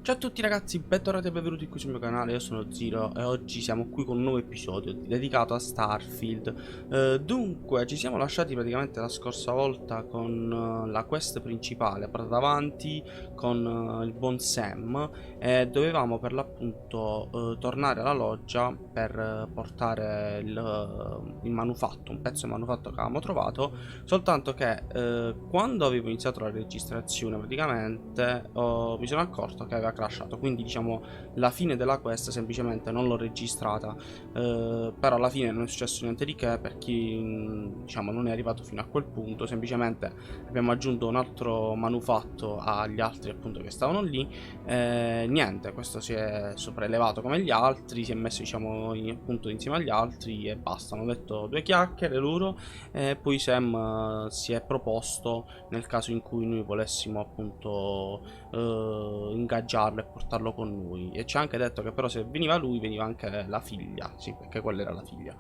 Ciao a tutti ragazzi, bentornati e benvenuti qui sul mio canale, io sono Zero e oggi siamo qui con un nuovo episodio dedicato a Starfield. Dunque, ci siamo lasciati praticamente la scorsa volta con la quest principale, portata avanti con il buon Sam, e dovevamo per l'appunto tornare alla loggia per portare il manufatto, un pezzo di manufatto che avevamo trovato, soltanto che quando avevo iniziato la registrazione praticamente mi sono accorto che aveva crashato, quindi diciamo la fine della quest semplicemente non l'ho registrata, però alla fine non è successo niente di che per chi diciamo non è arrivato fino a quel punto. Semplicemente abbiamo aggiunto un altro manufatto agli altri appunto che stavano lì, niente, questo si è sopraelevato come gli altri, si è messo diciamo appunto insieme agli altri e basta, hanno detto due chiacchiere loro e poi Sam si è proposto nel caso in cui noi volessimo appunto ingaggiarlo e portarlo con noi, e ci ha anche detto che però se veniva lui veniva anche la figlia, sì, perché quella era la figlia.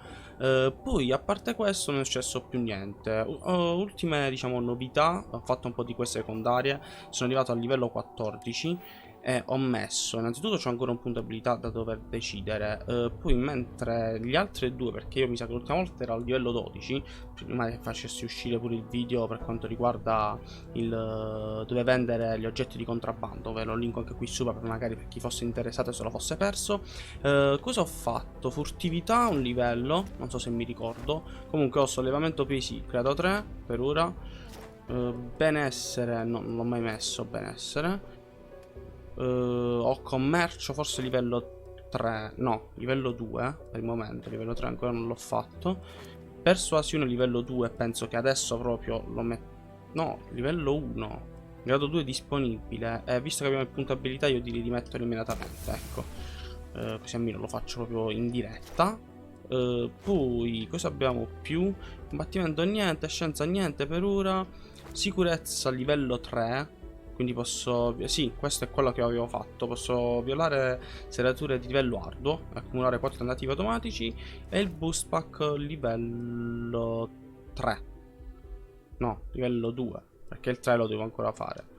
Poi a parte questo non è successo più niente. Ultime diciamo novità: ho fatto un po' di queste secondarie, sono arrivato al livello 14 e ho messo, innanzitutto c'ho ancora un punto abilità da dover decidere, poi mentre gli altri due, perché io mi sa che l'ultima volta era al livello 12 prima che facessi uscire pure il video per quanto riguarda il dove vendere gli oggetti di contrabbando, ve lo linko anche qui sopra per magari per chi fosse interessato e se lo fosse perso. Cosa ho fatto? Furtività un livello, non so se mi ricordo, comunque ho sollevamento pesi credo 3 per ora. Benessere no, non l'ho mai messo benessere. Ho commercio forse livello 3, no, livello 2 per il momento, livello 3 ancora non l'ho fatto. Persuasione livello 2, penso che adesso proprio lo metto. No, livello 1, grado 2 disponibile. Visto che abbiamo il punto abilità io direi di metterlo immediatamente, ecco. Così almeno lo faccio proprio in diretta. Poi cosa abbiamo più? Combattimento niente, scienza niente per ora. Sicurezza livello 3. Quindi posso, sì, questo è quello che avevo fatto. Posso violare serrature di livello arduo, accumulare 4 tentativi automatici e il boost pack livello 3. No, livello 2, perché il 3 lo devo ancora fare.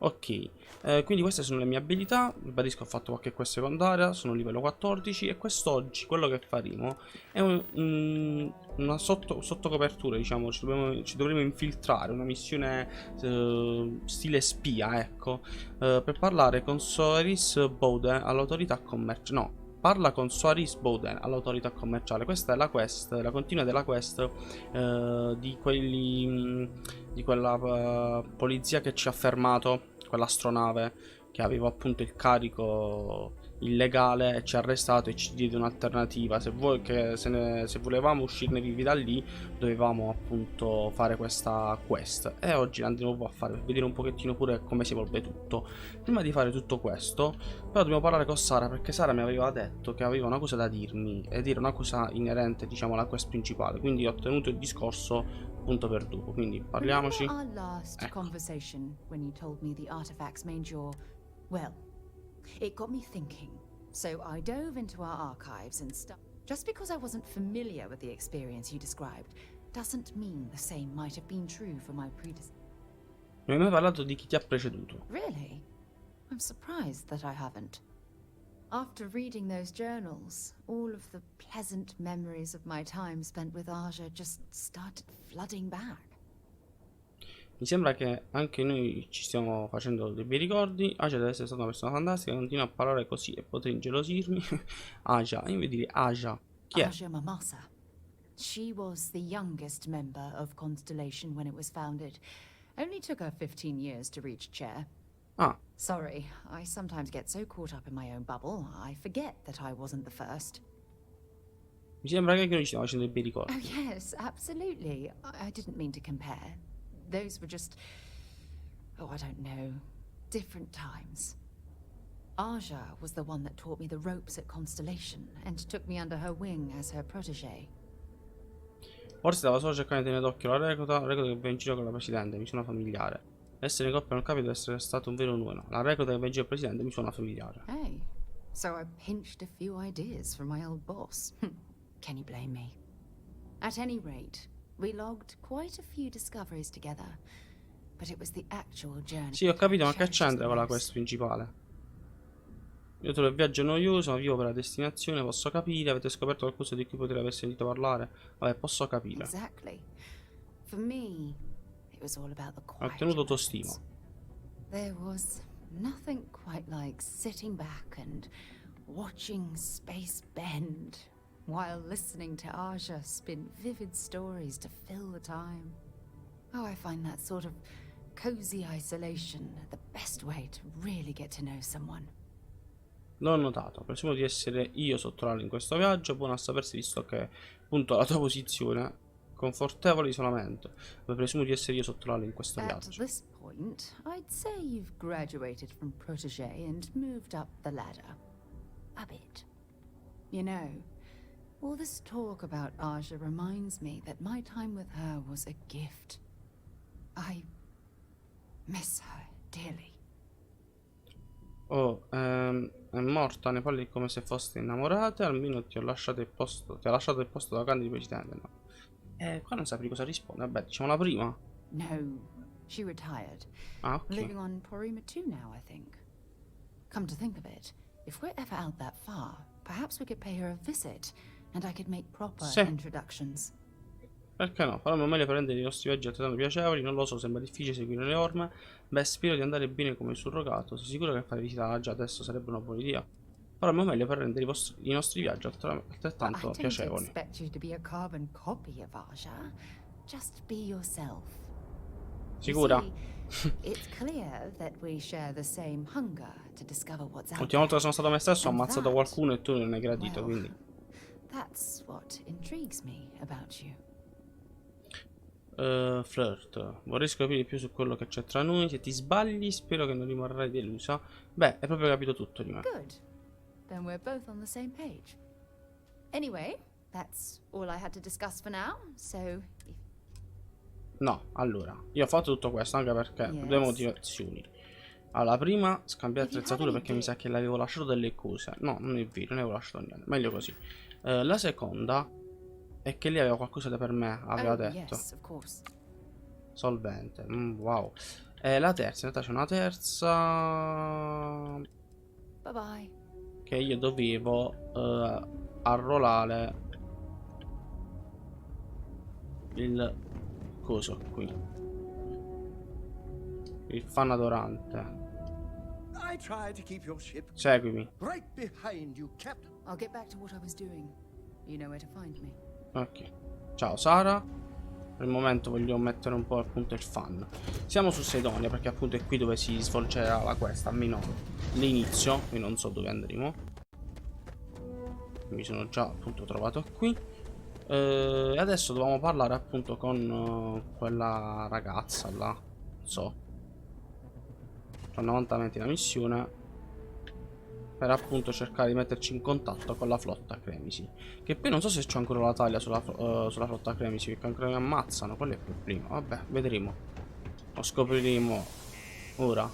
Ok, quindi queste sono le mie abilità. Ribadisco, ho fatto qualche quest secondaria, sono livello 14 e quest'oggi quello che faremo è una sottocopertura, diciamo, ci dovremo infiltrare, una missione stile spia, ecco, per parlare con Soaris Bowden all'autorità commerciale. No, parla con Soaris Bowden all'autorità commerciale. Questa è la quest, la continua della quest di quelli di quella polizia che ci ha fermato, quell'astronave che aveva appunto il carico illegale e ci ha arrestato e ci diede un'alternativa. Se se volevamo uscirne vivi da lì dovevamo appunto fare questa quest, e oggi la andremo un po' a fare per vedere un pochettino pure come si evolve tutto. Prima di fare tutto questo però dobbiamo parlare con Sara, perché Sara mi aveva detto che aveva una cosa da dirmi ed era una cosa inerente diciamo alla quest principale, quindi ho tenuto il discorso punto per dopo, quindi parliamoci. Remember our last Ecco. conversation when you told me the artifacts made your... Well, it got me thinking. So I dove into our archives and stuff. Just because I wasn't familiar with the experience you described doesn't mean the same might have been true for my predecessor. Non hai mai parlato di chi ti ha preceduto? Really? I'm surprised that I haven't. After reading those journals, all of the pleasant memories of my time spent with Aja just started flooding back. Mi sembra che anche noi ci stiamo facendo dei bei ricordi. Aja deve essere stata una persona fantastica, continua a parlare così e potrei ingelosirmi. Aja, io devo dire Aja. Chi è? Aja Mamasa. She was the youngest member of Constellation when it was founded. Only took her 15 years to reach chair. Ah, Sorry, I sometimes get so caught up in my own bubble, I forget that I wasn't the first. mi sembra che anche noi ci stiamo facendo dei bei ricordi. Oh yes, absolutely. I didn't mean to compare. Those were just... oh, I don't know. Different times. Aja was the one that taught me the ropes at Constellation and took me under her wing as her protégé. Forse stava solo cercando di tenere d'occhio la recluta che va in giro con la presidente, mi suona familiare. Essere in coppia non capita deve essere stato un vero nuovo. La recluta che va in giro con il presidente mi suona familiare. Hey, so I pinched a few ideas from my old boss. Can you blame me? At any rate, we logged quite a few discoveries together, but it was the actual journey. Sì, ho capito, ma che c'entra con la quest principale? Io trovo il viaggio noioso, ma vivo per la destinazione, posso capire. Avete scoperto qualcosa di cui potrei aver sentito parlare? Vabbè, posso capire. Exactly. For me, it was all about the Ho quiet ottenuto autostima. moments. There was nothing quite like sitting back and watching space bend while listening to Aja spin vivid stories to fill the time. Oh, I find that sort of cozy isolation the best way to really get to know someone. L'ho notato, presumo di essere io sotto l'ala in questo viaggio, buono a sapersi visto che appunto la tua posizione, confortevole isolamento. Ma presumo di essere io sotto l'ala in questo At viaggio. this point, I'd say you've graduated from protege and moved up the ladder. A bit. You know, all this talk about Aja reminds me that my time with her was a gift. I miss her dearly. Oh, è morta, ne parli come se foste innamorate, almeno ti ho lasciato il posto, ti ha lasciato il posto da grande precedente, no? Qua non sapri cosa rispondere, vabbè, diciamo la prima. No, she retired. Ah, ok. Living on Porima 2 now, I think. Come to think of it, if we're ever out that far, perhaps we could pay her a visit, and I could make proper Sì. introductions. Perché no? Faremo meglio per rendere i nostri viaggi altrettanto piacevoli, non lo so, sembra difficile seguire le orme. Beh, spero di andare bene come surrogato, sei sicuro che fare visita alla già adesso sarebbe una buona idea? Faremo meglio per rendere i nostri viaggi But I altrettanto don't piacevoli. expect you to be a carbon copy of Aja. Just be yourself. Sicura? You see, it's clear that we share the same hunger to discover what's out L'ultima volta che sono there. stato me stesso ho And ammazzato that, qualcuno e tu non hai gradito, well, quindi... that's what intrigues me about you. Flirt. Vorrei scoprire più su quello che c'è tra noi. Se ti sbagli, spero che non rimarrai delusa. Beh, hai proprio capito tutto di me. Good. Then we're both on the same page. Anyway, that's all I had to discuss for now, so... No, allora, io ho fatto tutto questo anche perché per due Yes. motivazioni. Allora, la prima, scambiare If you attrezzature have any perché mi sa idea- che le avevo lasciato delle cose. No, non è vero, non avevo lasciato niente. Meglio così. La seconda è che lei aveva qualcosa da per me, aveva Oh, detto. yes, of course. Solvente, wow. La terza, in realtà c'è una terza Bye-bye. che io dovevo arruolare il coso qui. Il fan adorante. I tried to keep your ship Seguimi. right behind you, Captain. I'll get back to what I was doing. You know where to find me. Ok. Ciao Sara. Per il momento voglio mettere un po' appunto il fan. Siamo su Sidonia perché appunto è qui dove si svolgerà la quest, almeno l'inizio. Qui non so dove andremo. Mi sono già appunto trovato qui. E adesso dovevamo parlare appunto con quella ragazza là. Non so. Tra 90 metri la missione. Per appunto cercare di metterci in contatto con la flotta Cremisi. Che poi non so se c'ho ancora la taglia sulla flotta Cremisi, perché ancora mi ammazzano. Quello è il problema. Vabbè, vedremo. Lo scopriremo ora.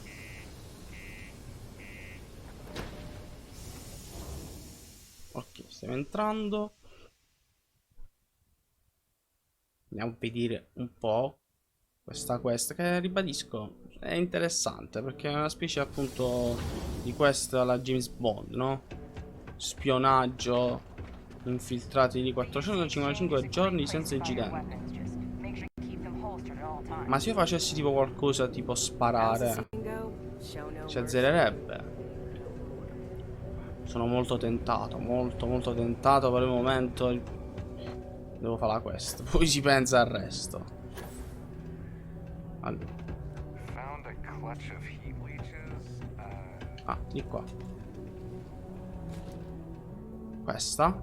Ok, stiamo entrando. Andiamo a vedere un po' questa quest che ribadisco è interessante perché è una specie appunto di quest alla James Bond, no? Spionaggio, infiltrati di 455 giorni senza incidenti. Ma se io facessi tipo qualcosa tipo sparare, si azzererebbe. Sono molto tentato, molto tentato per il momento. Devo fare la quest, poi si pensa al resto. Allora. Ah, di qua. Questa?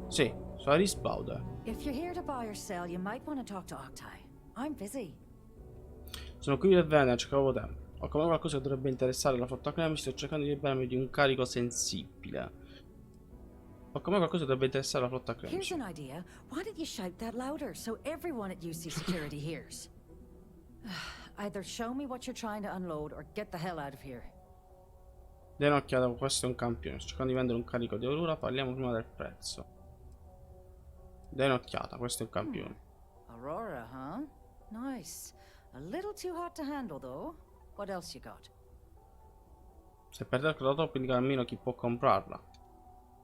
Sì, sono Risbaude. If you're here to buy or sell, you might want to talk to Octai. I'm busy. Sono qui per vendere, cercavo tempo. Ho come qualcosa che dovrebbe interessare la flotta Cremi, sto cercando di liberarmi di un carico sensibile. Ho come qualcosa che dovrebbe interessare la flotta Cremi. Here's an idea. Why don't you shout that louder so everyone at UC Security hears? Either show me what you're trying to unload or get the hell out of here. Dai un'occhiata, questo è un campione. Sto cercando di vendere un carico di Aurora, parliamo prima del prezzo. Dai un'occhiata, questo è un campione. Aurora, huh? Nice. A little too hot to handle, though. What else you got? Se perde il creato, quindi cammino chi può comprarla.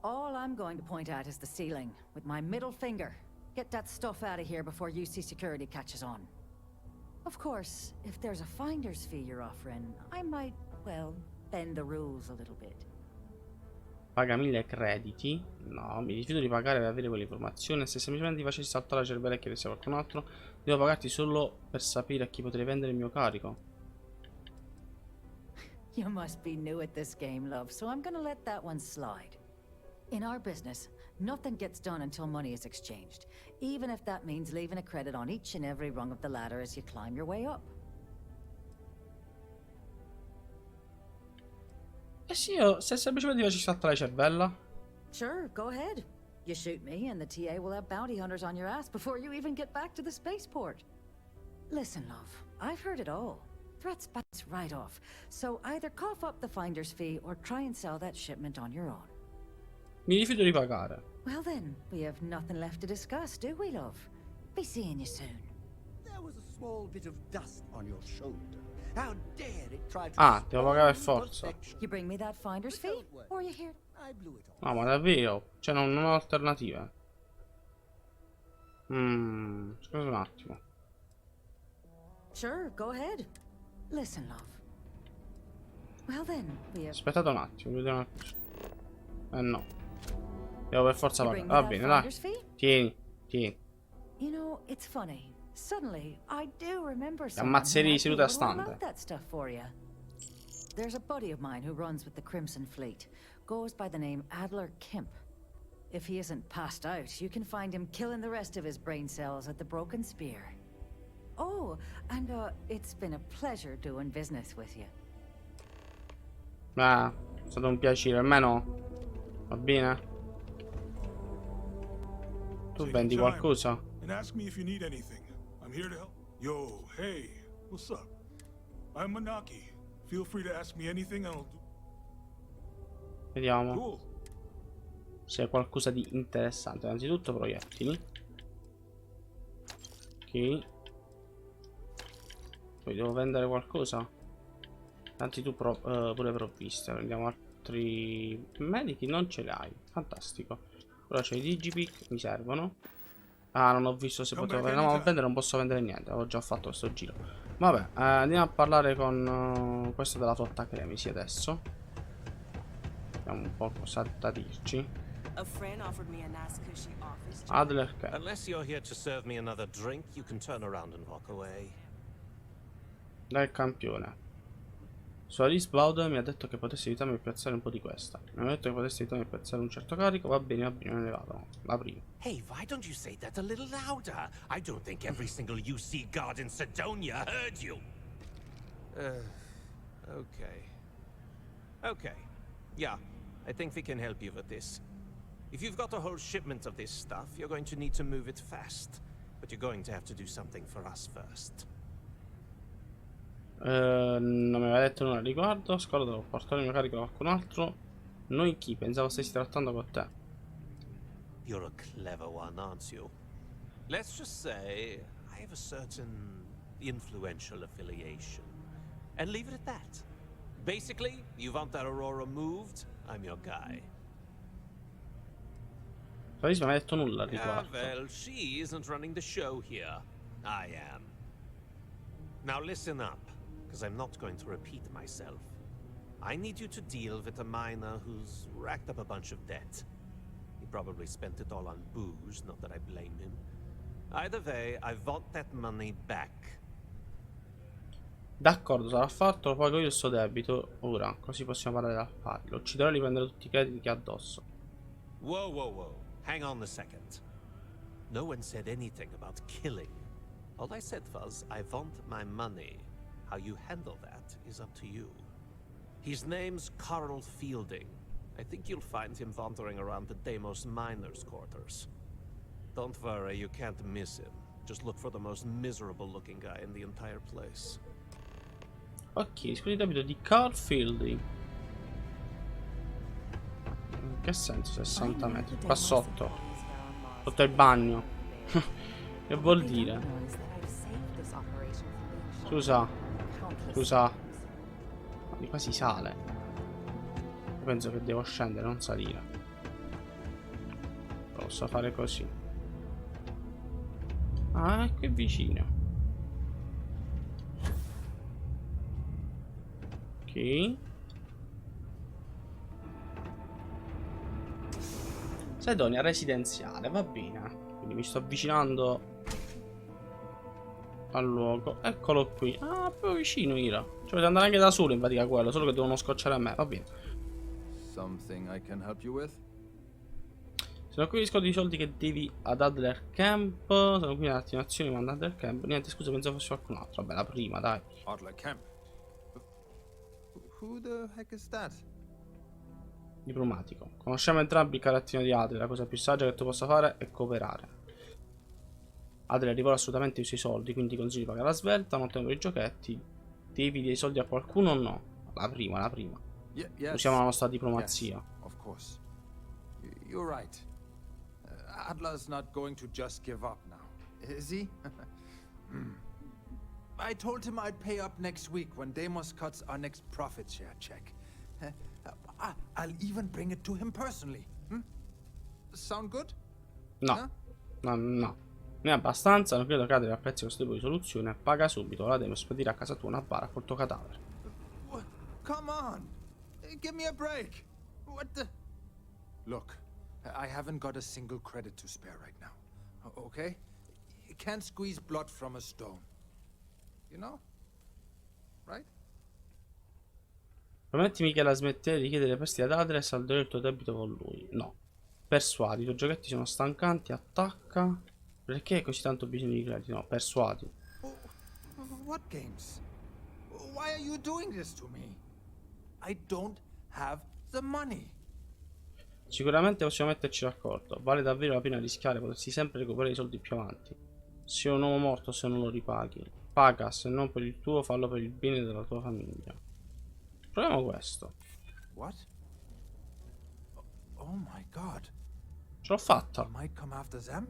All I'm going to point at is the ceiling, with my middle finger. Get that stuff out of here before UC security catches on. Of course, if there's a finder's fee you're offering, I might, well, bend the rules a little bit. Paga 1000 crediti. No, mi rifiuto di pagare per avere quelle informazioni. Se semplicemente ti facessi saltare la cervella e chiedessi a qualcun altro, devo pagarti solo per sapere a chi potrei vendere il mio carico. You must be new at this game, love, so I'm gonna let that one slide. In our business, nothing gets done until money is exchanged, even if that means leaving a credit on each and every rung of the ladder as you climb your way up. Eh sì, se semplicemente ti facessi saltare la cervella. Sure, go ahead. You shoot me and the TA will have bounty hunters on your ass before you even get back to the spaceport. Listen, love, I've heard it all. Threats bounce right off, so either cough up the finder's fee or try and sell that shipment on your own. Mi rifiuto di pagare. Well then, we have nothing left to discuss, do we, love? Be seeing you soon. There was a small bit of dust on your shoulder. How dare it try to Ah, devo pagare per spoil forza. perfection. You bring me that finder's fee, or you here? I blew it off. No, ma davvero? Cioè, non ho alternative. Scusa un attimo. Sure, go ahead. Listen, love. Well then, we have... Aspettate un attimo, vediamo una cosa. No. Devo per forza You pagare. bring me Va that bene, dai. finder's fee? Tieni, tieni. You know, it's funny. Suddenly, I do remember Ti someone who ammazzerei might seduta a be able to stante. unload that stuff for you. There's a buddy of mine who runs with the Crimson Fleet. Goes by the name Adler Kemp. If he isn't passed out, you can find him killing the rest of his brain cells at the Broken Spear. Oh, and it's been a pleasure doing business with you. Ah, è stato un piacere, almeno. Va bene? Tu vendi qualcosa? And ask me if you need anything. I'm here to help. Yo, hey, what's up? I'm Manaki. Feel free to ask me anything and I'll do. Vediamo Cool. se è qualcosa di interessante. Innanzitutto proiettili. Ok. Poi devo vendere qualcosa. Tanti tu pure provviste. Prendiamo altri medici. Non ce l'hai. Fantastico. Ora c'è i digipick. Mi servono. Ah, non ho visto se potevo vendere. No, ma vendere non posso vendere niente. Ho già fatto questo giro. Vabbè, andiamo a parlare con questo della flotta Cremisi adesso. Vediamo un po' cosa da dirci. Adler che Unless you're here to serve me another drink, you can turn around and walk away. dal campione. Suaris Baud mi ha detto che potessi aiutarmi a piazzare un po' di questa. Mi ha detto che potessi aiutarmi a piazzare un certo carico. Va bene, me ne vado. La prima. Hey, why don't you say that a little louder? I don't think every single UC guard in Sidonia heard you. Okay. Okay. Yeah, I think we can help you with this. If you've got a whole shipment of this stuff, you're going to need to move it fast. But you're going to have to do something for us first. Non mi aveva detto nulla al riguardo. Scordo, devo portare il mio carico a qualcun altro. Noi chi? Pensavo stessi trattando con te. You're a clever one, aren't you? Let's just say I have a certain influential affiliation. And leave it at that. Basically, you want that Aurora moved, I'm your guy. Suaris non mi ha detto nulla al Yeah, riguardo. well, she isn't running the show here. I am. Now listen up, because I'm not going to repeat myself. I need you to deal with a miner who's racked up a bunch of debt. He probably spent it all on booze, not that I blame him. Either way, I want that money back. D'accordo, sarà fatto, lo pago io il suo debito. Ora, così possiamo parlare d'affari. Lo ucciderò e riprendere tutti i crediti che ha addosso. Whoa, whoa, whoa. Hang on a second. No one said anything about killing. All I said was, I want my money. How you handle that is up to you. His name's Carl Fielding. I think you'll find him wandering around the Deimos miners' quarters. Don't worry, you can't miss him. Just look for the most miserable looking guy in the entire place. Ok, scusi debito di Carl Fielding. In che senso 60 metri? Qua sotto. Sotto il bagno. Che vuol dire? Scusa. Scusa. Ma di qua si sale. Io penso che devo scendere, non salire. Posso fare così. Ah, è qui vicino. Ok. Sedonia residenziale, va bene. Quindi mi sto avvicinando al luogo. Eccolo qui. Ah, proprio vicino, Ira. Cioè, potete andare anche da solo in pratica quello, solo che devono scocciare a me, va bene. Something I can help you with? Sono qui i riscontri di soldi che devi ad Adler Camp. Sono qui le attivazioni mandate al camp. Niente, scusa, pensavo fosse qualcun altro. Vabbè, la prima, dai. Adler Camp. Who the heck is that? Diplomatico. Conosciamo entrambi il carattere di Adler. La cosa più saggia che tu possa fare è cooperare. Adler rivola assolutamente i suoi soldi, quindi consigli di pagare la svelta, non tempo i giochetti. Devi dei soldi a qualcuno o no? La prima, la prima. Yes. Usiamo la nostra diplomazia. Yes, of course. You're right. Adler's not going to just give up now, is he? I told him I'd pay up next week when Deimos cuts our next profit share check. I'll even bring it to him personally. Sound good? No. Huh? No. Ne è abbastanza, non credo che Adler apprezzi questo tipo di soluzione. Paga subito, la devo spedire a casa tua una bara col tuo cadavere. Come on! Give me a break! What the... Look, I haven't got a single credit to spare right now. Okay? You can't squeeze blood from a stone. You know? Right? Promettimi che la smetterai di chiedere prestiti ad Adler e salderai il tuo debito con lui. No. Persuadi, i tuoi giochetti sono stancanti, attacca. Perché hai così tanto bisogno di crediti? No, persuadi. What games? Why are you doing this to me? I don't have the money. Sicuramente possiamo metterci d'accordo. Vale davvero la pena rischiare, potresti sempre recuperare i soldi più avanti. Sei un uomo morto se non lo ripaghi. Paga, se non per il tuo, fallo per il bene della tua famiglia. Proviamo questo. What? Oh my god. Ce l'ho fatta. I might come after them?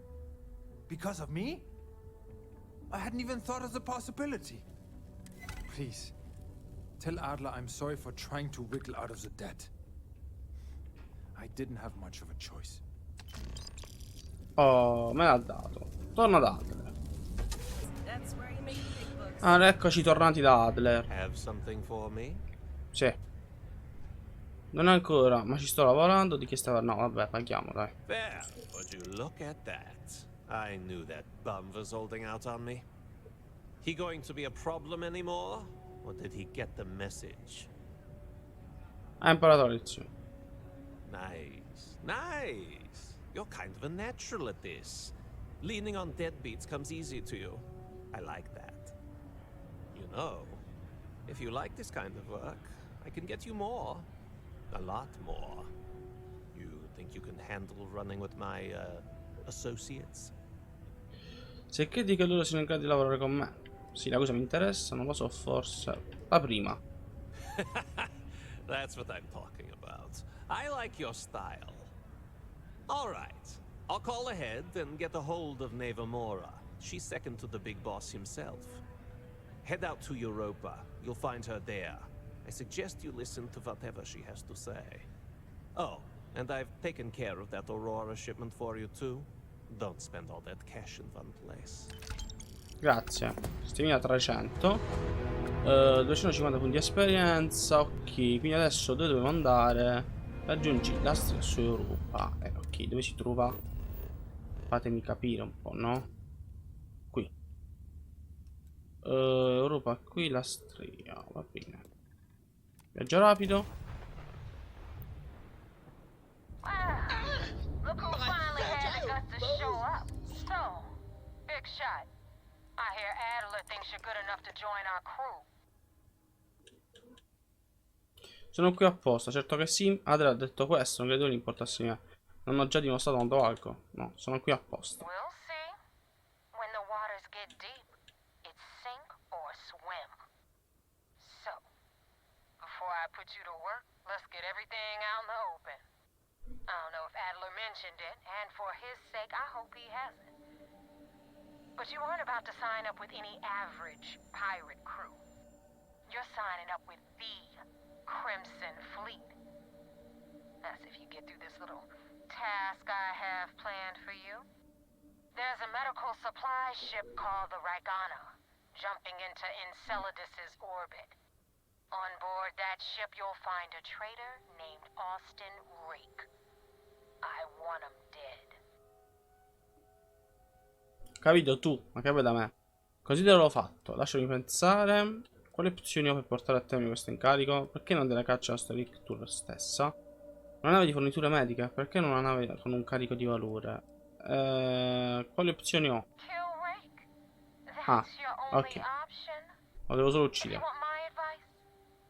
Because of me? I hadn't even thought of the possibility. Please, tell Adler I'm sorry for trying to wiggle out of the debt. I didn't have much of a choice. Oh, me l'ha dato. Torna da Adler. Ah, eccoci tornati da Adler. Have something for me? Sì. Non ancora, ma ci sto lavorando. Di che stava? No, vabbè, paghiamo, dai. There, would you look at that? I knew that bum was holding out on me. He going to be a problem anymore? Or did he get the message? Ha imparato la lezione. Nice. You're kind of a natural at this. Leaning on deadbeats comes easy to you. I like that. You know, if you like this kind of work, I can get you more. A lot more. You think you can handle running with my, associates? Se credi che loro siano in grado di lavorare con me. Sì, la cosa mi interessa, non lo so, forse. La prima. That's what I'm talking about. I like your style. All right. I'll call ahead and get a hold of Nevamora. She's second to the big boss himself. Head out to Europa. You'll find her there. I suggest you listen to whatever she has to say. Oh, and I've taken care of that Aurora shipment for you too. Don't spend all that cash in one place. Grazie. 7300. 250 punti di esperienza. Ok, quindi adesso dove dobbiamo andare? Raggiungi la strada su Europa. Ok, dove si trova? Fatemi capire un po', no? Qui. Europa, qui la stria. Va bene. Viaggio rapido. Look who finally had the guts to show up. Stone. Big shot. I hear Adler thinks you're good enough to join our crew. Sono qui apposta, certo che sì. Adler ha detto questo, non credo gli importasse me. Non ho già dimostrato quanto valgo. No, sono qui apposta. We'll see. When the waters get deep, it's sink or swim. So, before I put you to work, let's get everything out in the open. I don't know if Adler mentioned it, and for his sake, I hope he hasn't. But you aren't about to sign up with any average pirate crew. You're signing up with the Crimson Fleet. you through this little task I have planned for you. There's a medical supply ship called the Ragana, jumping into Enceladus's orbit. On board that ship, you'll find a traitor named Austin Rake. I want him dead. Capito tu, ma capito da me. Considero fatto, lasciami pensare. Quali opzioni ho per portare a termine questo incarico? Perché non della caccia a Storyc Tour stessa? Una nave di forniture mediche? Perché non una nave con un carico di valore? Quali opzioni ho? Kill Rake? Ah, That's your only ok. option? Lo devo solo If you uccidere. want my advice,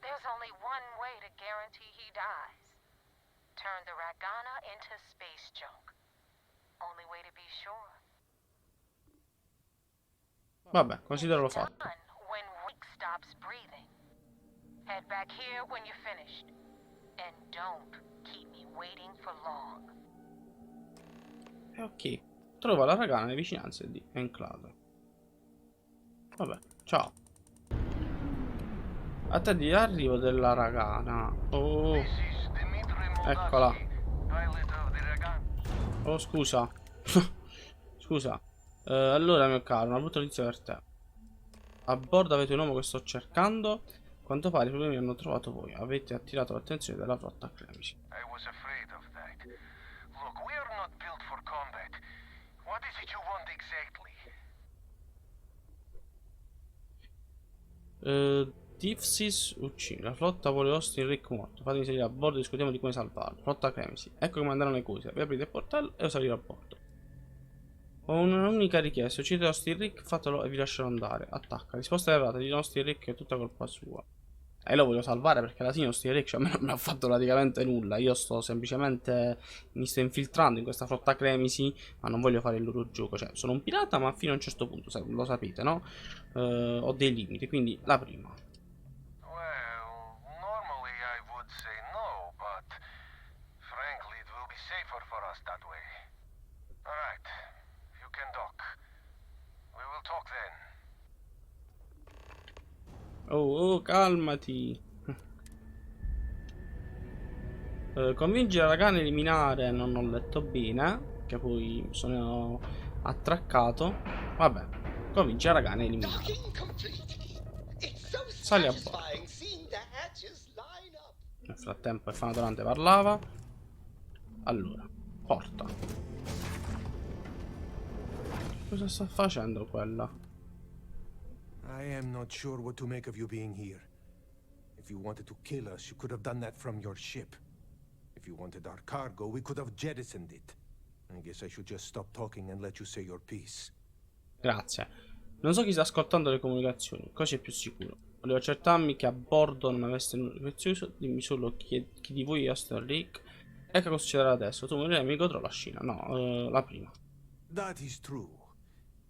there's only one way to guarantee he dies. Turn the Ragana into space junk. Only way to be sure. Vabbè, considero fatto. Done when Rick stops breathing. Head back here when you're finished. And don't keep me waiting for long. Ok. Trova la ragana nelle vicinanze di Enclave. Vabbè, ciao. Attendi l'arrivo della ragana. Oh, eccola. Oh, scusa. Scusa. Allora, mio caro, una brutta notizia per te. A bordo avete un uomo che sto cercando. A quanto pare i problemi hanno trovato voi. Avete attirato l'attenzione della flotta Cremisi. I was afraid of that. Look, we are not built for combat. What is it you want exactly? Tifsis uccide. La flotta vuole Austin Rick morto. Fatemi salire a bordo e discutiamo di come salvarlo. Flotta Cremisi. Ecco come andranno le cose. Vi aprite il portello e io salirò a bordo. Ho un'unica richiesta. Uccidete Austin Rick, fatelo e vi lascerò andare. Attacca. Risposta errata. Di Austin Rick è tutta colpa sua. E lo voglio salvare perché alla fine Austin Rick, cioè, a me non mi ha fatto praticamente nulla. Io sto semplicemente mi sto infiltrando in questa flotta Cremisi, ma non voglio fare il loro gioco. Cioè, sono un pirata, ma fino a un certo punto, lo sapete, no? Ho dei limiti, quindi la prima. Well, normally I would say no, but frankly it will be safer for us that way. Alright, you can dock. We will talk then. Oh, calmati. Convinci la ragana a eliminare. Non ho letto bene, che poi sono attraccato. Vabbè, convinci la ragana a eliminare. Sali a bordo. Nel frattempo il fanatolante parlava. Allora, porta. Cosa sta facendo quella? I am not sure what to make of you being here. If you wanted to kill us, you could have done that from your ship. If you wanted our cargo, we could have jettisoned it. I guess I should just stop talking and let you say your piece. Grazie. Non so chi sta ascoltando le comunicazioni, così è più sicuro. Volevo accertarmi che a bordo non aveste nulla di prezioso. Dimmi solo chi di voi è Austin Rick. Ecco cosa succederà adesso. Tu morirai, mi godrò la scena. No, la prima. That is true.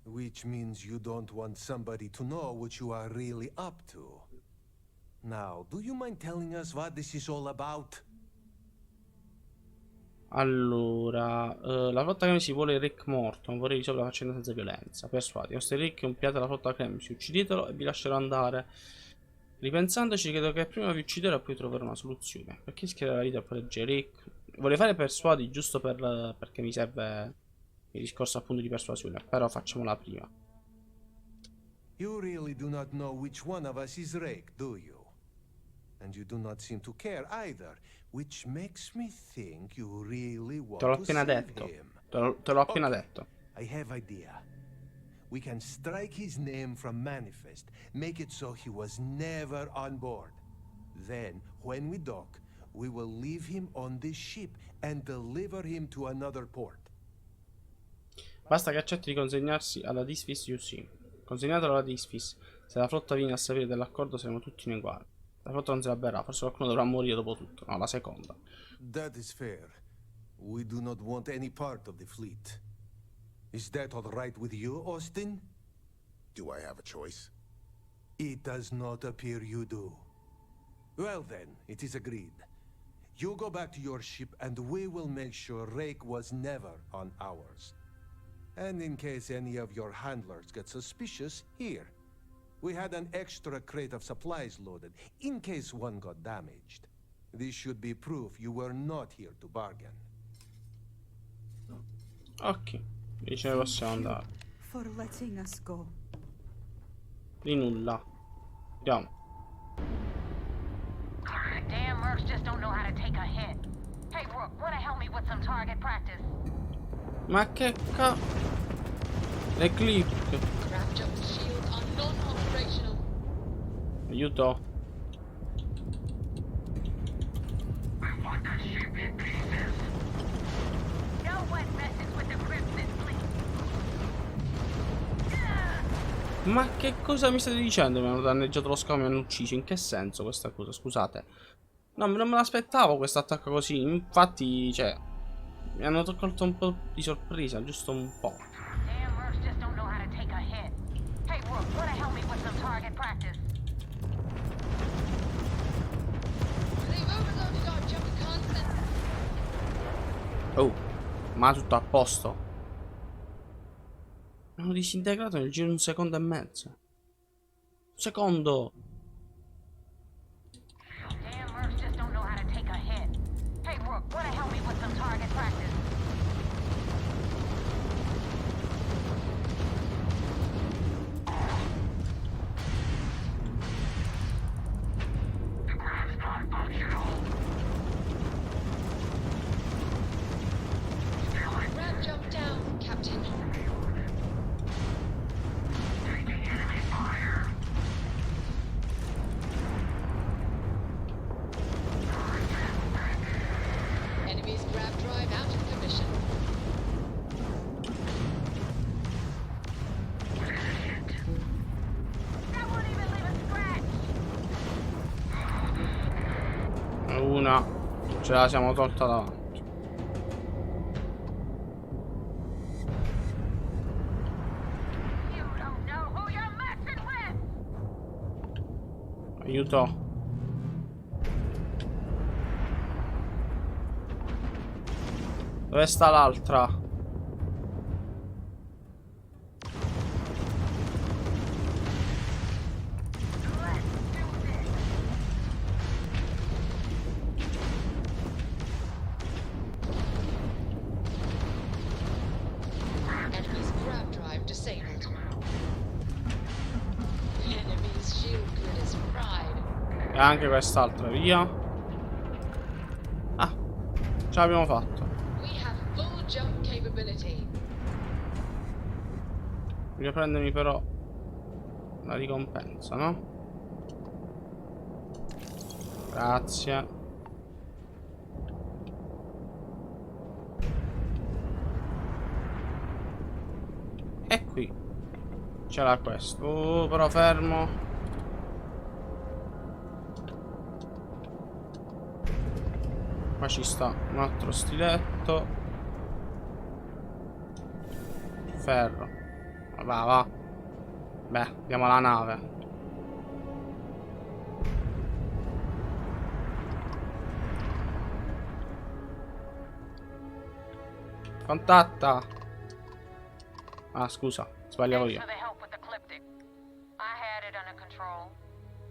Which means you don't want somebody to know what you are really up to. Now, do you mind telling us what this is all about? Allora, la flotta Cremisi vuole Rick morto. Non vorrei risolvere la faccenda senza violenza. Persuadi, Austin Rick è un pirata della flotta Cremisi. Uccidetelo e vi lascerò andare. Ripensandoci, credo che prima vi ucciderò e poi troverò una soluzione. Perché schierare la vita per proteggere Rick? Vorrei fare persuadi giusto perché mi serve il discorso appunto di persuasione. Però facciamo la prima. You really do not know which one of us is Rake, do you? And you do not seem to care either, which makes me think you really want Te l'ho to appena save detto. him. Te l'ho appena detto. I have idea. We can strike his name from manifest, make it so he was never on board. Then, when we dock, we will leave him on this ship and deliver him to another port. Basta che accetti di consegnarsi alla Disfis UC. Consegnatelo alla Disfis. Se la flotta viene a sapere dell'accordo saremo tutti in guardia. La flotta non se la berrà, forse qualcuno dovrà morire dopo tutto. No, la seconda. That is fair. We do not want any part of the fleet. Is that all right with you, Austin? Do I have a choice? It does not appear you do. Well then, it is agreed. You go back to your ship and we will make sure Rake was never on ours. And in case any of your handlers get suspicious, here. We had an extra crate of supplies loaded, in case one got damaged. This should be proof you were not here to bargain. Ok, dice che possiamo andare. For letting us go. Di nulla. Andiamo. Damn mercs just don't know how to take a hit. Hey, Rook, wanna help me with some target practice? Ma che ca... Le clip. Craft jump shields are non-operational. Aiuto. No one messes with the Crimson Fleet. Ma che cosa mi state dicendo? Mi hanno danneggiato lo scavo, mi hanno ucciso. In che senso questa cosa? Scusate. No, non me l'aspettavo questo attacco così. Infatti, cioè, mi hanno colto un po' di sorpresa, giusto un po'. Damn mercs just don't know how to take a hit. Hey, Rook, wanna help me with some target practice? They've overloaded our jump constant. Oh, ma tutto a posto. Mi hanno disintegrato nel giro di 1,5 secondi. Secondo. Damn mercs just don't know how to take a hit. Hey, Rook, wanna help me with some target practice? Ramp jump down, Captain. Enemy's grab drive out of commission. That won't even leave a scratch. Una. Ce la siamo tolta davanti. You don't know who you're messing with. Aiuto. Dove sta l'altra? Enemy's grab drive disabled. Enemy's shield grid is fried. E anche quest'altra, via. Ah, ce l'abbiamo fatta. We have full jump capability. Voglio prendermi però la ricompensa, no? Grazie. E qui ce l'ha questo. Però fermo. Qua ci sta un altro stiletto. Ferro. Va, va. Beh, andiamo alla nave. Contatta. Ah, scusa, sbagliavo Thanks io. for the help with the Ecliptic. I had it under control,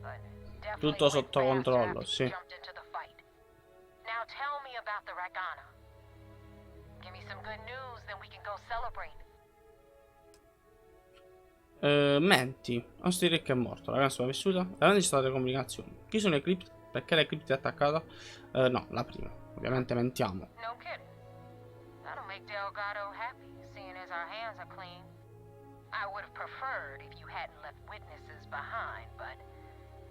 but definitely Tutto went sotto faster controllo, after sì. you jumped into the fight. Now tell me about the Ragana. Give me some good news, then we can go celebrate. Menti. Nostri che è morto. La ragazza è sopravvissuta. Davanti ci sono delle complicazioni. Chi sono le cripti? Perché le cripti è attaccata? No, la prima. Ovviamente mentiamo. No kidding. That'll make Delgado happy, seeing as our hands are clean. I would have preferred if you hadn't left witnesses behind, but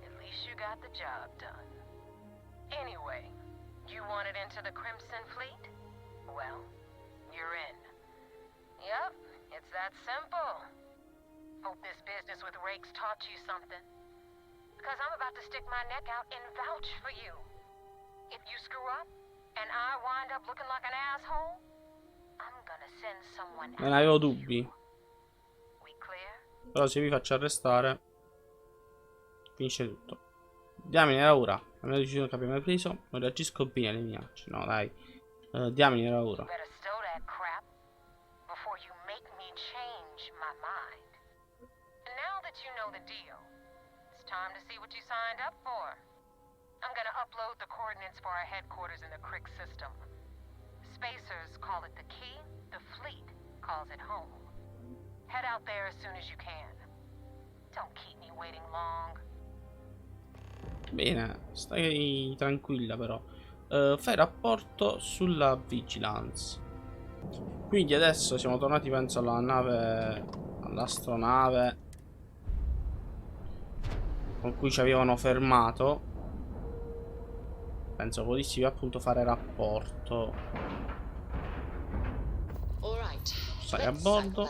at least you got the job done. Anyway, you wanted into the Crimson Fleet? Well, you're in. Yep, it's that simple. Hope this business with Rakes taught you something. Because I'm about to stick my neck out and vouch for you. If you screw up, and I wind up looking like an asshole, I'm gonna send someone Non avevo dubbi. We clear? Però se vi faccio arrestare finisce tutto. Diamine era ora. La mia decisione che abbiamo preso. Non reagisco bene alle minacce. No dai. Diamine era ora. Better stow that crap before you make me change my mind. And now that you know the deal, it's time to see what you signed up for. I'm gonna upload the coordinates for our headquarters in the Crick system. Spacers call it the key, the fleet calls it home. Head out there as soon as you can. Don't keep me waiting long. Bene, stai tranquilla però. Fai rapporto sulla vigilance. Quindi adesso siamo tornati, penso, alla nave, all'astronave con cui ci avevano fermato. Penso potessi appunto fare rapporto. Stai a bordo.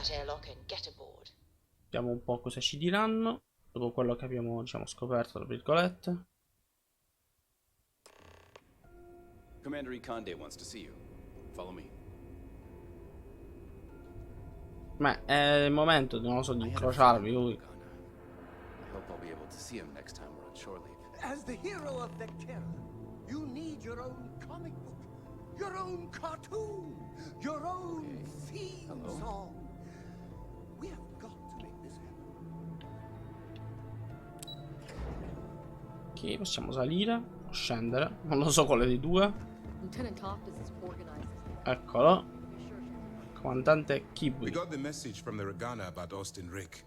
Vediamo un po' cosa ci diranno dopo quello che abbiamo, diciamo, scoperto, tra virgolette. Commander Ikonde wants to see you. Follow me. Beh, è il momento, non lo so, di incrociarvi lui. I hope I'll be able to see him next time we're on shore leave. As the hero of Vectera, you need your own comic book, your own cartoon, your own theme song. We have got to make this happen. Ok, possiamo salire o scendere. Non lo so quale dei due. Eccolo. Comandante We Kiwi. got the message from the Regana about Austin Rick.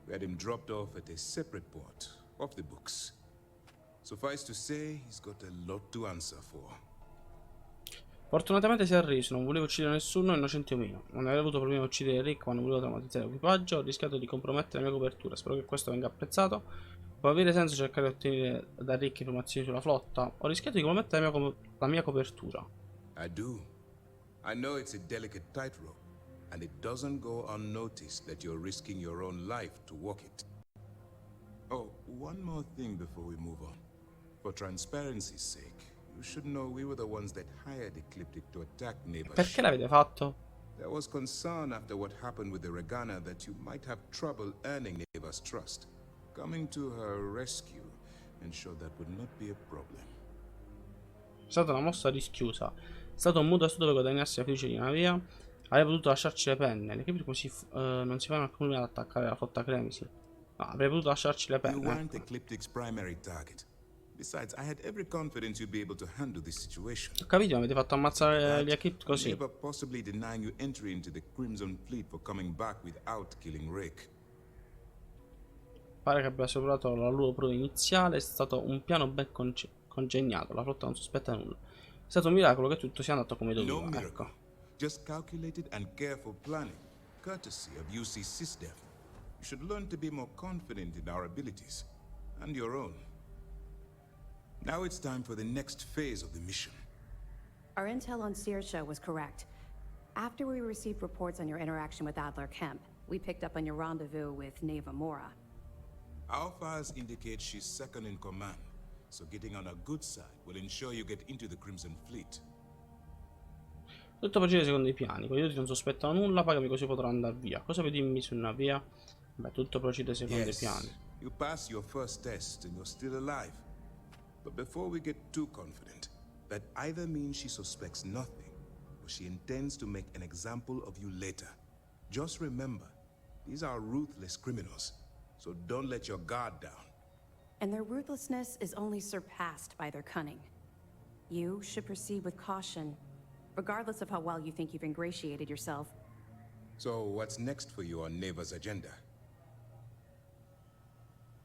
We had him dropped off at a separate port, off the books. Suffice to say, he's got a lot to answer for. Fortunatamente si è arreso, non voleva uccidere nessuno, innocente o meno. Non aveva avuto problemi a uccidere Rick quando volevo traumatizzare l'equipaggio. Ho rischiato di compromettere la mia copertura. Spero che questo venga apprezzato. Può avere senso cercare di ottenere da Rick informazioni sulla flotta? Ho rischiato di compromettere la mia copertura. I do. I know it's a delicate tightrope, and it doesn't go unnoticed that you're risking your own life to walk it. Oh, one more thing before we move on. For transparency's sake, you should know we were the ones that hired Ecliptic to attack Neighbor's Perché ship. l'avete fatto? There was concern after what happened with the Regana that you might have trouble earning Neighbor's trust. Coming to her rescue ensured that would not be a problem. È stata una mossa rischiosa. È stato un modo astuto per guadagnarsi la fiducia di Navia. Avrei potuto lasciarci le penne. Le equipe così non si fanno alcun ad attaccare la flotta Cremisi. No, avrei potuto lasciarci le You penne. weren't Ecliptic's primary target. Besides, I had every confidence you'd be able to handle this situation. Ho capito, mi avete fatto ammazzare gli Eclipse così. Never possibly denying you entry into the Crimson Fleet for coming back without killing Rick. Pare che abbia superato la loro prova iniziale. È stato un piano ben congegnato. La flotta non sospetta nulla. È stato un miracolo che tutto sia andato come No doveva. miracle, Ecco. just calculated and careful planning, courtesy of UC SysDev. You should learn to be more confident in our abilities and your own. Now it's time for the next phase of the mission. Our intel on Saoirse was correct. After we received reports on your interaction with Adler Kemp, we picked up on your rendezvous with Neva Mora. Our files indicate she's second in command, so getting on her good side will ensure you get into the Crimson Fleet. Tutto procede secondo i piani. Quelli tutti non sospettano nulla. Pagami così potrò andare via. Cosa vuoi dirmi su una via? Beh, tutto procede secondo i piani. You pass your first test and you're still alive. But before we get too confident, that either means she suspects nothing, or she intends to make an example of you later. Just remember, these are ruthless criminals, so don't let your guard down. And their ruthlessness is only surpassed by their cunning. You should proceed with caution, regardless of how well you think you've ingratiated yourself. So what's next for you on Neva's agenda?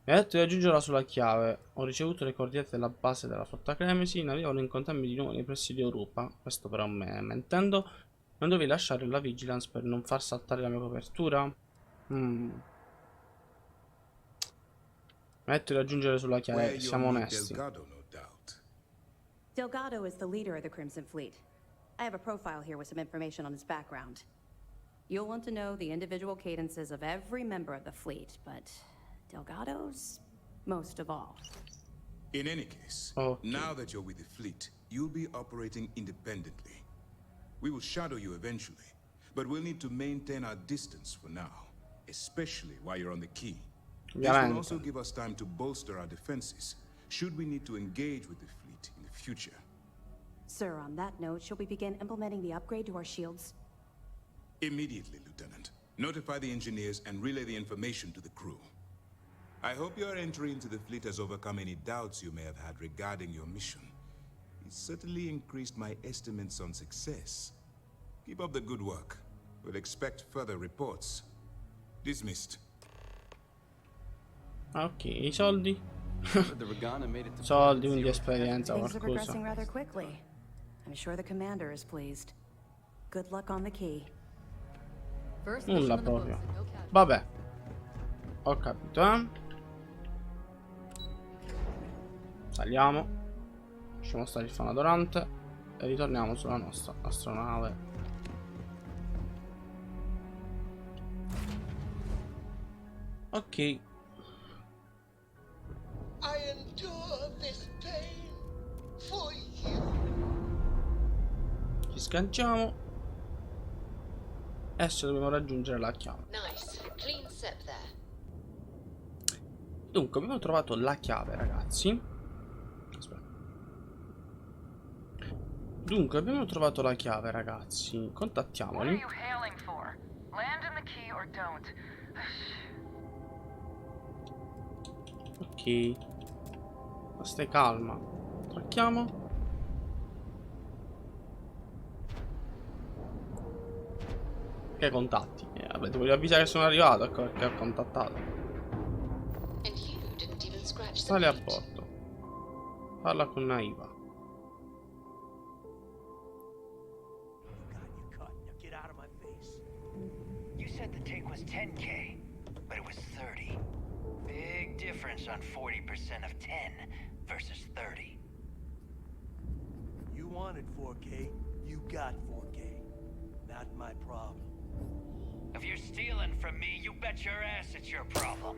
Mi ha detto di aggiungerla sulla chiave. Ho ricevuto le coordinate della base della flotta Cremisi. Navigavano in incontrarmi di nuovo nei pressi di Europa. Questo però mentendo. Non dovevi lasciare la vigilance per non far saltare la mia copertura? Mi ha detto di aggiungere sulla chiave. Siamo onesti. Delgado is the leader of the Crimson Fleet. I have a profile here with some information on his background. You'll want to know the individual cadences of every member of the fleet, but Delgado's most of all. In any case, now that you're with the fleet, you'll be operating independently. We will shadow you eventually, but we'll need to maintain our distance for now, especially while you're on the key. This will also give us time to bolster our defenses, should we need to engage with the fleet in the future. Sir, on that note, shall we begin implementing the upgrade to our shields? Immediately, Lieutenant. Notify the engineers and relay the information to the crew. I hope your entry into the fleet has overcome any doubts you may have had regarding your mission. It certainly increased my estimates on success. Keep up the good work. We'll expect further reports. Dismissed. Ok, i soldi. The Regana made it to Soldi, quindi esperienza, Things are progressing qualcosa. rather quickly. I'm sure the commander is pleased. Good luck on the key. Nulla proprio. Vabbè. Ho capito, eh. Saliamo. Lasciamo stare il fanadorante. E ritorniamo sulla nostra astronave. Ok. I endure this pain for you. Ci sganciamo. Adesso dobbiamo raggiungere la chiave. Nice. Clean set there. Dunque, abbiamo trovato la chiave, ragazzi. Aspetta. Dunque, abbiamo trovato la chiave, ragazzi. What are Contattiamoli. you hailing for? Land in the key or don't. Ok. Ma stai calma. Tracchiamo. Che contatti? Vabbè, ti voglio avvisare che sono arrivato. Ecco perché ho contattato. And you didn't even scratch the Sali a plate. bordo. Parla con Naiva. Get out of my face. You said the take was 10K, but it was 30. Big difference on 40% of 10 versus 30. You wanted 4K, you got 4K. Not my problem. If you're stealing from me, you bet your ass it's your problem.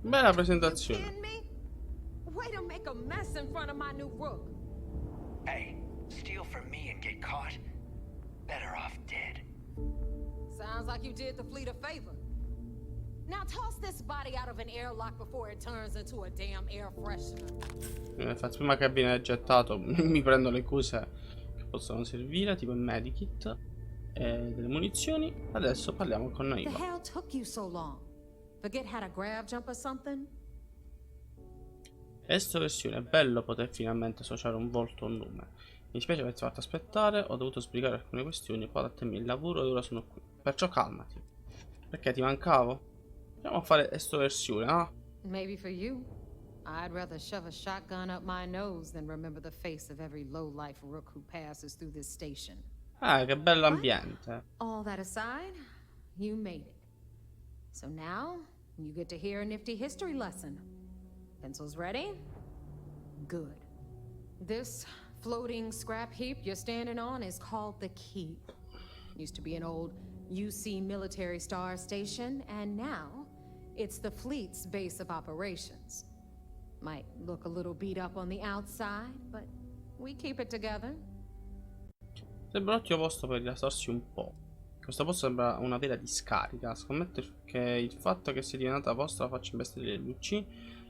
Bella presentazione. Kidding me? Way to make a mess in front of my new rook. Hey, steal from me and get caught? Better off dead. Sounds like you did the fleet a favor. Now toss this body out of an airlock before it turns into a damn air freshener. Infatti, prima che viene gettato, mi prendo le cose che possono servire, tipo il medikit e delle munizioni. Adesso parliamo con The Naiva. hell took you so long? Forget how to grab jump or something? Estroversione, è bello poter finalmente associare un volto a un nome. Mi dispiace averti fatto aspettare, ho dovuto spiegare alcune questioni, poi adattarmi il lavoro e ora sono qui. Perciò calmati. Perché ti mancavo? Andiamo a fare estroversione, no? Maybe for you. I'd rather shove a shotgun up my nose than remember the face of every low-life rook who passes through this station. Che bell'ambiente. All that aside, you made it. So now, you get to hear a nifty history lesson. Pencils ready? Good. This floating scrap heap you're standing on is called the Key. Used to be an old UC military star station, and now it's the fleet's base of operations. Might look a little beat up on the outside, but we keep it together. Sembra un ottimo posto per rilassarsi un po'. Questo posto sembra una vera discarica. Scommetto che il fatto che sia diventata posta la faccia investire l'UC.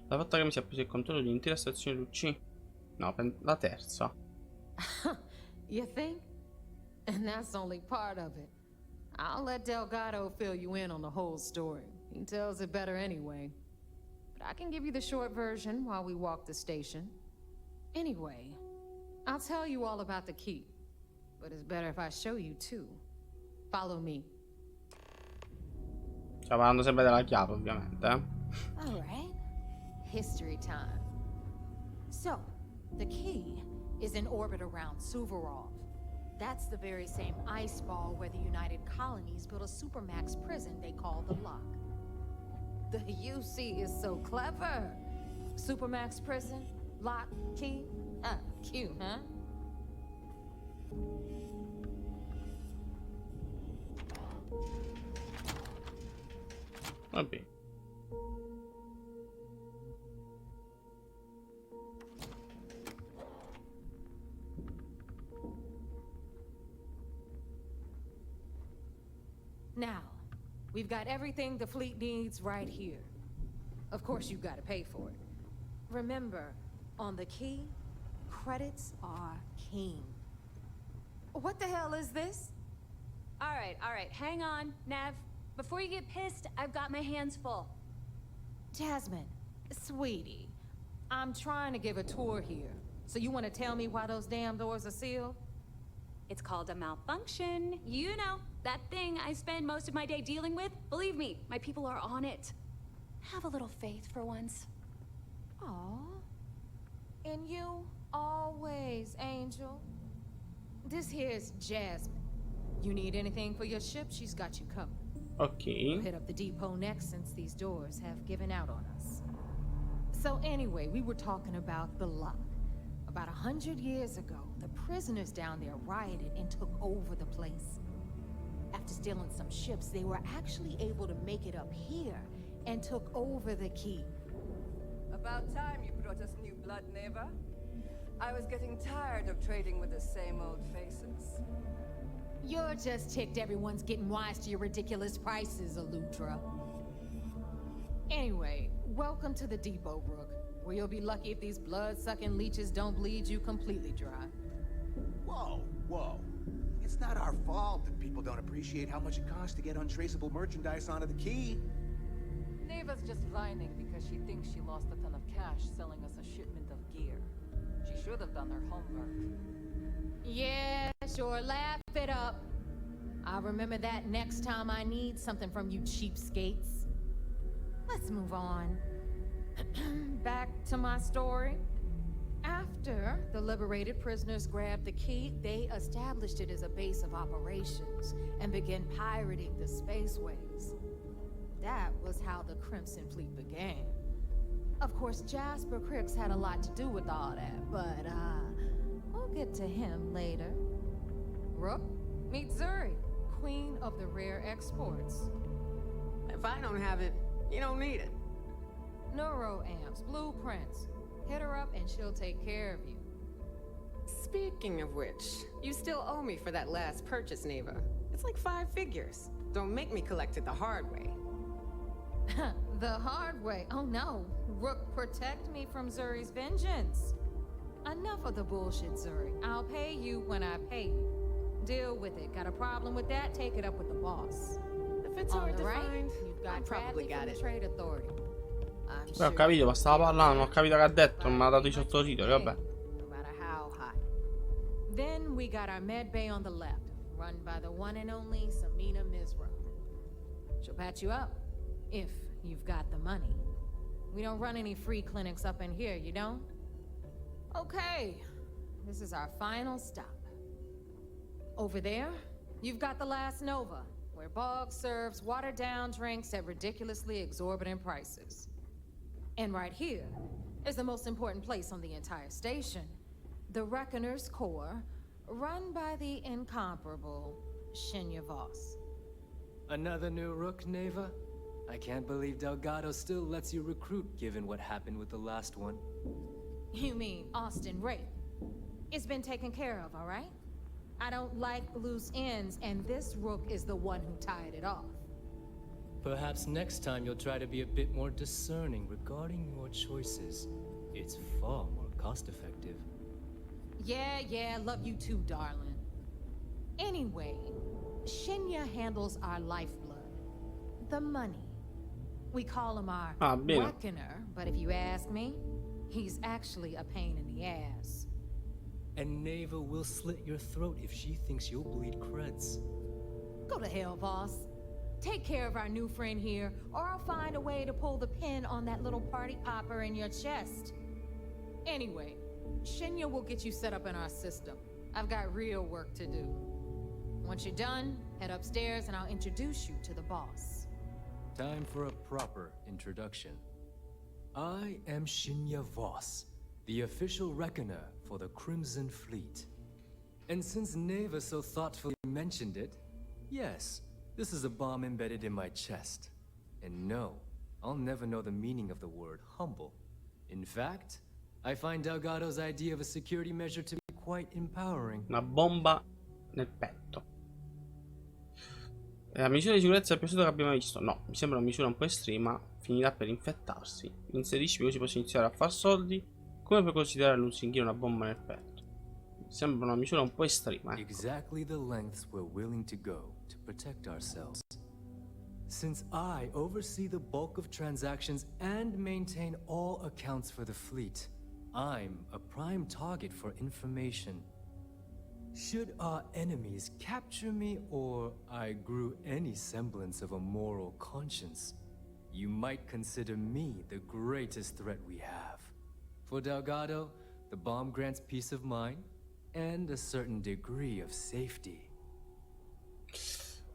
La fatta che mi sia preso il controllo di un'intera stazione l'UC. No, la terza. You think? And that's only part of it. I'll let Delgado fill you in on the whole story. He tells it better anyway. But I can give you the short version while we walk the station. Anyway, I'll tell you all about the key. But it's better if I show you too. Follow me. Stiamo parlando sempre della chiave, ovviamente, eh? All right. History time. So, the key is in orbit around Suvorov. That's the very same ice ball where the United Colonies built a supermax prison they call the Lock. The UC is so clever. Supermax prison, lock, key. Cute, huh? Vabbè. Now, we've got everything the fleet needs right here. Of course, you've got to pay for it. Remember, on the key, credits are king. What the hell is this? All right, hang on, Nav. Before you get pissed, I've got my hands full. Jasmine, sweetie, I'm trying to give a tour here. So you want to tell me why those damn doors are sealed? It's called a malfunction. You know, that thing I spend most of my day dealing with. Believe me, my people are on it. Have a little faith for once. Aw. And you always, Angel. This here's Jasmine. You need anything for your ship, she's got you covered. Okay. We'll hit up the depot next since these doors have given out on us. So anyway, we were talking about the lock. About 100 years ago, the prisoners down there rioted and took over the place. After stealing some ships, they were actually able to make it up here and took over the key. About time you brought us new blood, Neva. I was getting tired of trading with the same old faces. You're just ticked everyone's getting wise to your ridiculous prices, Aludra. Anyway, welcome to the depot, Rook, where you'll be lucky if these blood-sucking leeches don't bleed you completely dry. Whoa, whoa. It's not our fault that people don't appreciate how much it costs to get untraceable merchandise onto the key. Neva's just whining because she thinks she lost a ton of cash selling us a shipment of gear. She should have done her homework. Yeah, sure, laugh it up. I'll remember that next time I need something from you cheapskates. Let's move on. Back to my story. After the liberated prisoners grabbed the key, they established it as a base of operations and began pirating the spaceways. That was how the Crimson Fleet began. Of course, Jasper Cricks had a lot to do with all that, but we'll get to him later. Rook, meet Zuri, queen of the rare exports. If I don't have it, you don't need it. Neuroamps, blueprints. Hit her up and she'll take care of you. Speaking of which, you still owe me for that last purchase, Neva. It's like 5 figures. Don't make me collect it the hard way. The hard way? Oh no. Rook, protect me from Zuri's vengeance. Enough of the bullshit, Zuri. I'll pay you when I pay you. Deal with it. Got a problem with that? Take it up with the boss. If it's On hard the to right, find, you've I got probably Bradley got from the it. Trade Authority. I'm Beh, ho capito, ma stava parlando, non ho capito che ha detto, non mi ha dato i sottotitoli, vabbè. No matter how high. Then we got our med bay on the left, run by the one and only Samina Mizra. She'll patch you up, if you've got the money. We don't run any free clinics up in here, you don't? Okay, this is our final stop. Over there, you've got the last Nova, where Bog serves watered-down drinks at ridiculously exorbitant prices. And right here is the most important place on the entire station, the Reckoner's Core, run by the incomparable Shinya Voss. Another new Rook, Neva? I can't believe Delgado still lets you recruit, given what happened with the last one. You mean Austin Wraith? It's been taken care of, all right? I don't like loose ends, and this Rook is the one who tied it off. Perhaps next time you'll try to be a bit more discerning regarding your choices. It's far more cost-effective. Yeah, love you too, darling. Anyway, Shinya handles our lifeblood. The money. We call him our reckoner, but if you ask me, he's actually a pain in the ass. And Neva will slit your throat if she thinks you'll bleed creds. Go to hell, boss. Take care of our new friend here, or I'll find a way to pull the pin on that little party popper in your chest. Anyway, Shinya will get you set up in our system. I've got real work to do. Once you're done, head upstairs and I'll introduce you to the boss. Time for a proper introduction. I am Shinya Voss, the official reckoner for the Crimson Fleet. And since Neva so thoughtfully mentioned it, yes, this is a bomb embedded in my chest. And no, I'll never know the meaning of the word humble. In fact, I find Delgado's idea of a security measure to be quite empowering. Una bomba nel petto. La misura di sicurezza più assurda che abbiamo visto? No, mi sembra una misura un po' estrema. Finirà per infettarsi. Inserisci così posso iniziare a far soldi. Come puoi considerare un lusinghiere una bomba nel petto? Mi sembra una misura un po' estrema. Exactly the lengths we're willing to go to protect ourselves. Since I oversee the bulk of transactions and maintain all accounts for the fleet, I'm a prime target for information. Should our enemies capture me, or I grew any semblance of a moral conscience, you might consider me the greatest threat we have. For Delgado, the bomb grants peace of mind and a certain degree of safety.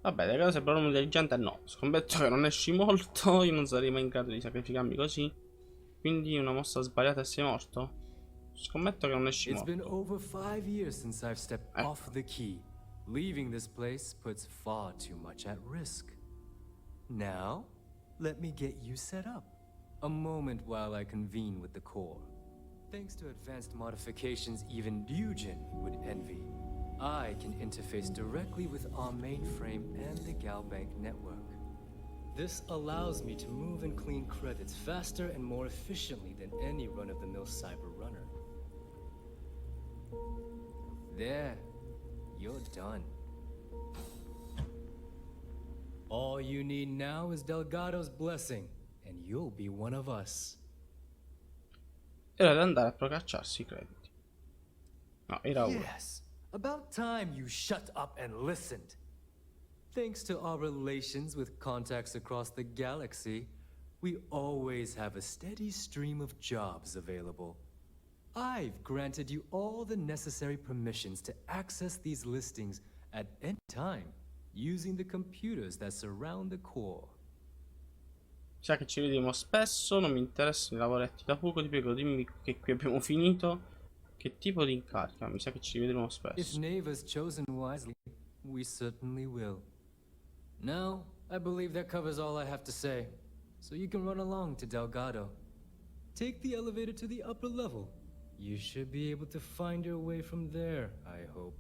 Vabbè, Delgado sembra un uomo intelligente, no. Scommetto che non esci molto, io non sarei mai in grado di sacrificarmi così. Quindi una mossa sbagliata e sei morto? Scommetto che non esci It's been morto. over 5 years since I've stepped off the key. Leaving this place puts far too much at risk. Now, let me get you set up. A moment while I convene with the core. Thanks to advanced modifications even Ryujin would envy, I can interface directly with our mainframe and the Galbank network. This allows me to move and clean credits faster and more efficiently than any run-of-the-mill cyber runner. There, you're done. All you need now is Delgado's blessing, and you'll be one of us. Era da andare a procacciarsi i crediti. No, era uno. Yes, about time you shut up and listened. Thanks to our relations with contacts across the galaxy, we always have a steady stream of jobs available. I've granted you all the necessary permissions to access these listings at any time, using the computers that surround the core. Sa che ci vediamo spesso, non mi interessano i lavoretti da fuoco, ti prego dimmi che qui abbiamo finito. Che tipo di incarica? Mi sa che ci vedremo If spesso. Neva's chosen wisely, we certainly will. Now, I believe that covers all I have to say, so you can run along to Delgado. Take the elevator to the upper level. You should be able to find your way from there, I hope.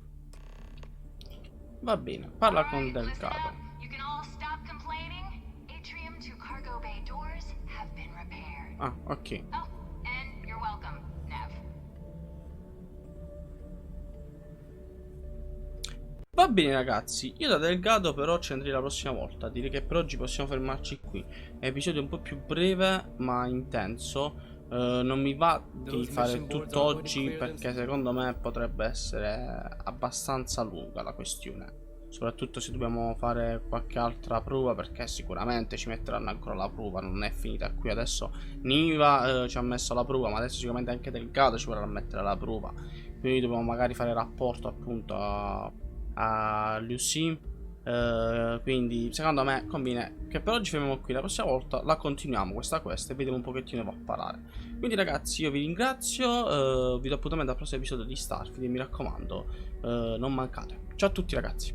Va bene, parla con Delgado. You can all stop complaining. Atrium to cargo bay doors have been repaired. Ah, ok. Oh, and you're welcome, Nev. Va bene ragazzi, io da Delgado però ci andrei la prossima volta. Direi che per oggi possiamo fermarci qui. È episodio un po' più breve ma intenso. Non mi va di fare tutto oggi perché secondo me potrebbe essere abbastanza lunga la questione. Soprattutto se dobbiamo fare qualche altra prova, perché sicuramente ci metteranno ancora la prova, non è finita qui. Adesso Niva ci ha messo la prova, ma adesso sicuramente anche Delgado ci vorrà mettere la prova. Quindi dobbiamo magari fare rapporto appunto a Lucy. Quindi secondo me conviene che per oggi fermiamo qui. La prossima volta la continuiamo questa quest e vediamo un pochettino va a parare. Quindi ragazzi io vi ringrazio, vi do appuntamento al prossimo episodio di Starfield e mi raccomando non mancate. Ciao a tutti ragazzi.